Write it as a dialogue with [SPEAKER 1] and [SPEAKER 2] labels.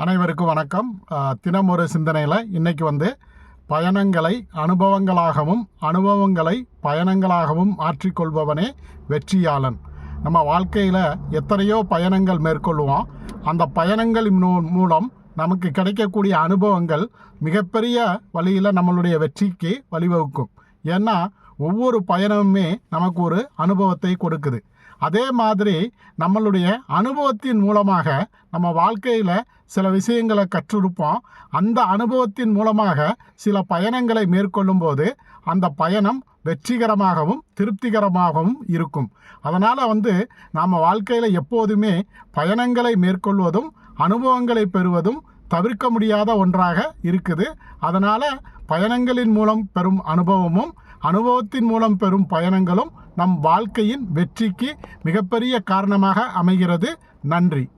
[SPEAKER 1] அனைவருக்கும் வணக்கம். தினம் ஒரு சிந்தனையில் இன்றைக்கி பயணங்களை அனுபவங்களாகவும் அனுபவங்களை பயணங்களாகவும் மாற்றிக்கொள்பவனே வெற்றியாளன். நம்ம வாழ்க்கையில் எத்தனையோ பயணங்கள் மேற்கொள்வோம். அந்த பயணங்களின் மூலம் நமக்கு கிடைக்கக்கூடிய அனுபவங்கள் மிகப்பெரிய வழியில் நம்மளுடைய வெற்றிக்கு வழிவகுக்கும். ஏன்னா ஒவ்வொரு பயணமுமே நமக்கு ஒரு அனுபவத்தை கொடுக்குது. அதே மாதிரி நம்மளுடைய அனுபவத்தின் மூலமாக நம்ம வாழ்க்கையில் சில விஷயங்களை கற்றிருப்போம். அந்த அனுபவத்தின் மூலமாக சில பயணங்களை மேற்கொள்ளும் போது அந்த பயணம் வெற்றிகரமாகவும் திருப்திகரமாகவும் இருக்கும். அதனால் நாம் வாழ்க்கையில் எப்போதுமே பயணங்களை மேற்கொள்வதும் அனுபவங்களை பெறுவதும் தவிர்க்க முடியாத ஒன்றாக இருக்குது. அதனால் பயணங்களின் மூலம் பெறும் அனுபவமும் அனுபவத்தின் மூலம் பெறும் பயணங்களும் நம் வாழ்க்கையின் வெற்றிக்கு மிகப்பெரிய காரணமாக அமைகிறது. நன்றி.